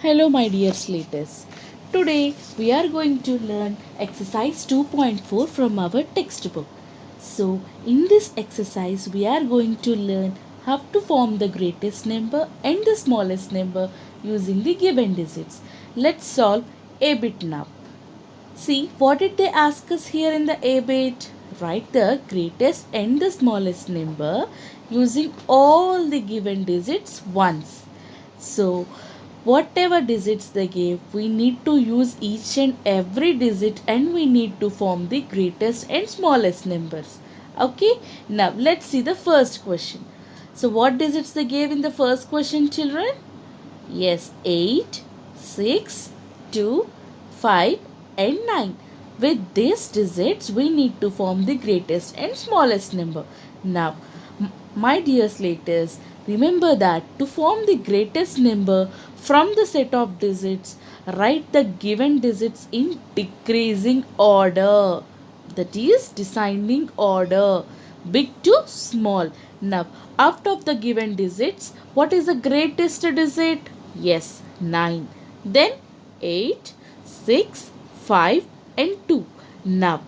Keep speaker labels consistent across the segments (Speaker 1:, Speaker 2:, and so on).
Speaker 1: Hello, my dear Slaters. Today we are going to learn exercise 2.4 from our textbook. So, in this exercise, we are going to learn how to form the greatest number and the smallest number using the given digits. Let's solve a bit now. See, what did they ask us here in the A bit? Write the greatest and the smallest number using all the given digits once. So, whatever digits they gave, we need to use each and every digit and we need to form the greatest and smallest numbers. Okay, now let's see the first question. So, what digits they gave in the first question, children? Yes, 8, 6, 2, 5 and 9. With these digits, we need to form the greatest and smallest number. Now, my dear Slaters, remember that to form the greatest number from the set of digits, write the given digits in decreasing order. That is descending order, big to small. Now, out of the given digits, what is the greatest digit? Yes, 9. Then 8, 6, 5 and 2. Now,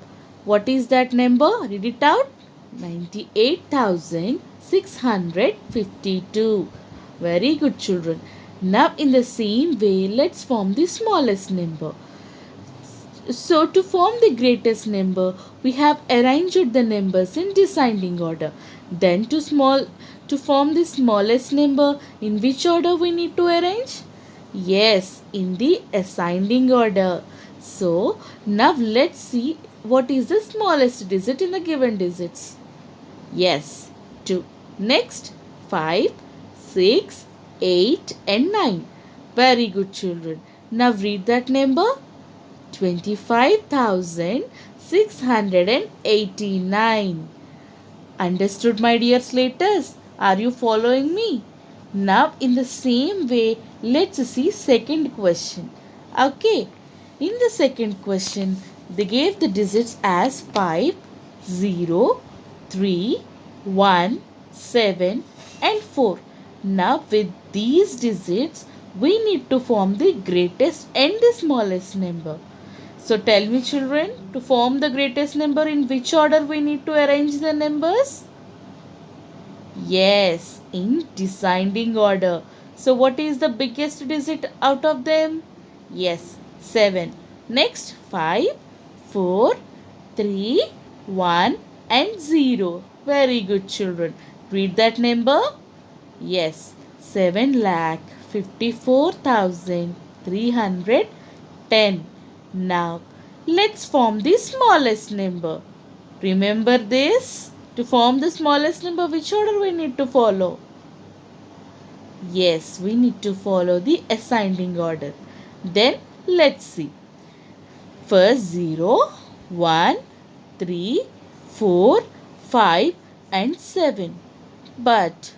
Speaker 1: what is that number? Read it out. 98,652. Very good, children. Now, in the same way, let's form the smallest number. So, to form the greatest number, we have arranged the numbers in descending order. Then, to form the smallest number, in which order we need to arrange? Yes, in the ascending order. So, now let's see what is the smallest digit in the given digits. Yes, 2. Next, 5, 6, 8 and 9. Very good, children. Now read that number. 25,689. Understood, my dear Slaters? Are you following me? Now, in the same way, let's see second question. Okay. In the second question, they gave the digits as 5, 0, 3, 1, 7 and 4. Now, with these digits, we need to form the greatest and the smallest number. So tell me, children, to form the greatest number, in which order we need to arrange the numbers? Yes, in descending order. So what is the biggest digit out of them? Yes, 7. Next, 5, 4, 3, 1 and 0. Very good, children. Read that number. Yes, 7,54,310. Now, let's form the smallest number. Remember this? To form the smallest number, which order we need to follow? Yes, we need to follow the ascending order. Then, let's see. First 0, 1, 3, 4, 5 and 7. But,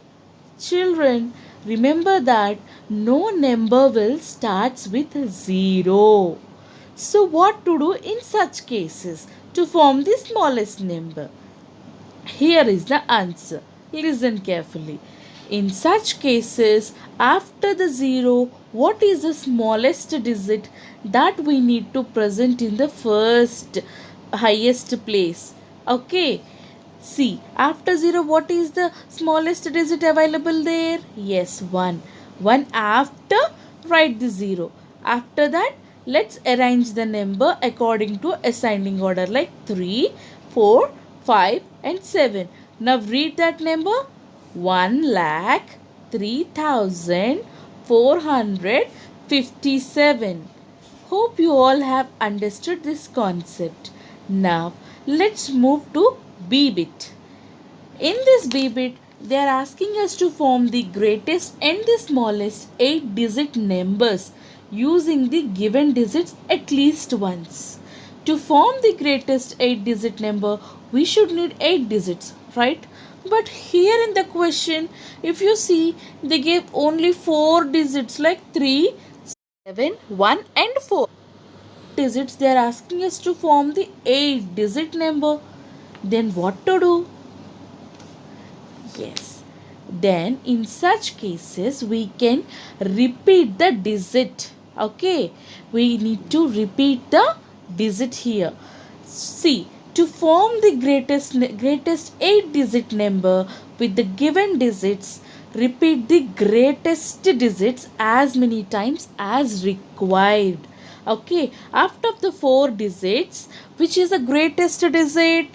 Speaker 1: children, remember that no number will start with 0. So what to do in such cases to form the smallest number? Here is the answer. Listen carefully. In such cases, after the 0, what is the smallest digit that we need to present in the first highest place? Okay. See, after 0, what is the smallest digit available there? Yes, 1. 1 after, write the 0. After that, let's arrange the number according to ascending order like 3, 4, 5 and 7. Now read that number. 1,03,457. Hope you all have understood this concept. Now let's move to B bit. In this B bit, they are asking us to form the greatest and the smallest 8-digit numbers using the given digits at least once. To form the greatest 8-digit number, we should need 8 digits, right? But here in the question, if you see, they gave only 4 digits like 3, 7, 1 and 4. Digits, they are asking us to form the 8-digit number. Then what to do? Yes, then in such cases we can repeat the digit. Okay, we need to repeat the digit here. See, to form the greatest 8 digit number with the given digits, repeat the greatest digits as many times as required. Okay, after the 4 digits, which is the greatest digit?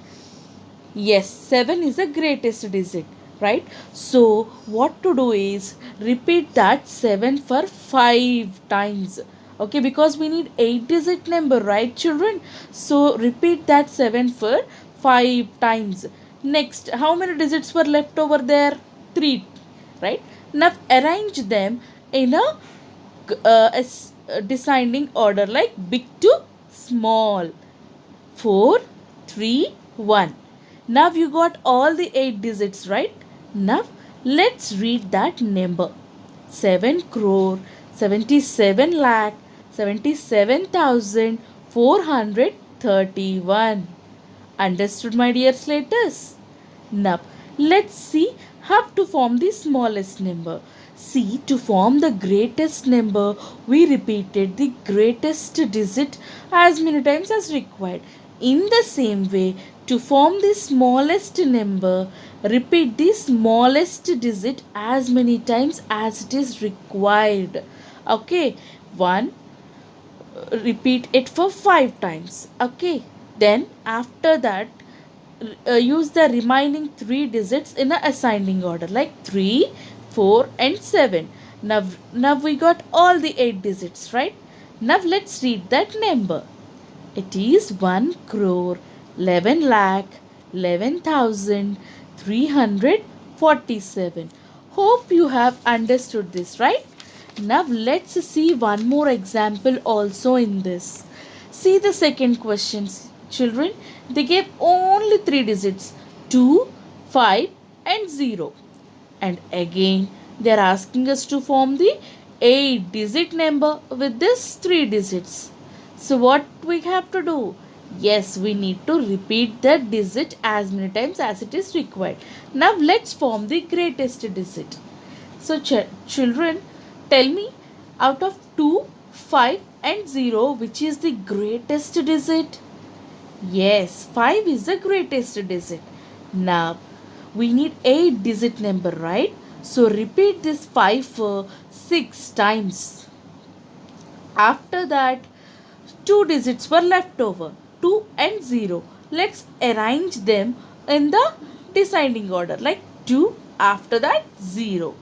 Speaker 1: Yes, 7 is the greatest digit, right? So, what to do is repeat that 7 for 5 times. Okay, because we need 8 digit number, right, children? So, repeat that 7 for 5 times. Next, how many digits were left over there? 3, right? Now, arrange them in a descending order like big to small. 4, 3, 1. Now you got all the 8 digits, right? Now let's read that number. 7 crore 77 lakh 77,431. Understood, my dear slaters? Now let's see how to form the smallest number. See, to form the greatest number, we repeated the greatest digit as many times as required. In the same way, to form the smallest number, repeat the smallest digit as many times as it is required. Okay, 1, repeat it for 5 times. Okay, then after that, use the remaining 3 digits in a ascending order like 3, 4 and 7. Now we got all the 8 digits, right? Now let's read that number. It is 1 crore 11 lakh 11,347. Hope you have understood this, right? Now let's see one more example also in this. See the second questions, children. They gave only 3 digits, 2, 5 and 0. And again they are asking us to form the 8 digit number with this 3 digits. So what we have to do? Yes, we need to repeat the digit as many times as it is required. Now let's form the greatest digit. So children, tell me, out of 2, 5 and 0, which is the greatest digit? Yes, 5 is the greatest digit. Now we need 8 digit number, right? So repeat this 5 for 6 times. After that, 2 digits were left over, 2 and 0. Let's arrange them in the descending order like 2, after that 0.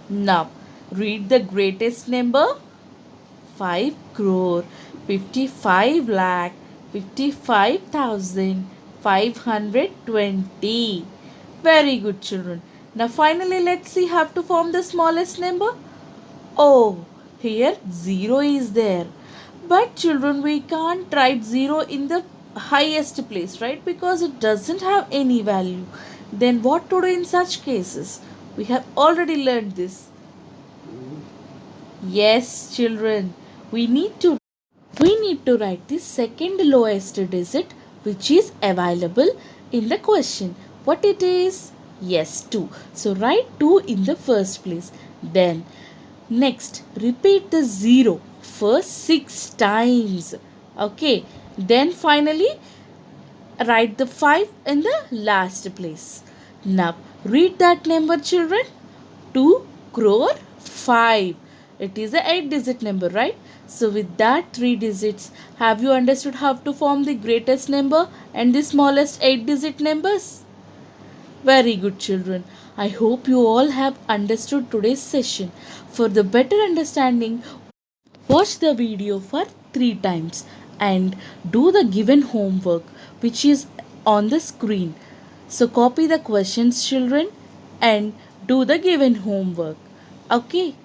Speaker 1: Now read the greatest number. 5 crore 55 lakh 55,520. Very good, children. Now finally let's see how to form the smallest number. Oh, here 0 is there. But children, we can't write 0 in the highest place, right? Because it doesn't have any value. Then what to do in such cases? We have already learned this. Yes, children, we need to write the second lowest digit which is available in the question. What it is? Yes, 2. So write 2 in the first place. Then next, repeat the 0 for 6 times. Okay. Then finally, write the 5 in the last place. Now, read that number, children. 2 crore 5. It is a 8 digit number, right? So, with that 3 digits, have you understood how to form the greatest number and the smallest 8 digit numbers? Very good, children. I hope you all have understood today's session. For the better understanding, watch the video for 3 times and do the given homework which is on the screen. So copy the questions, children, and do the given homework. Okay.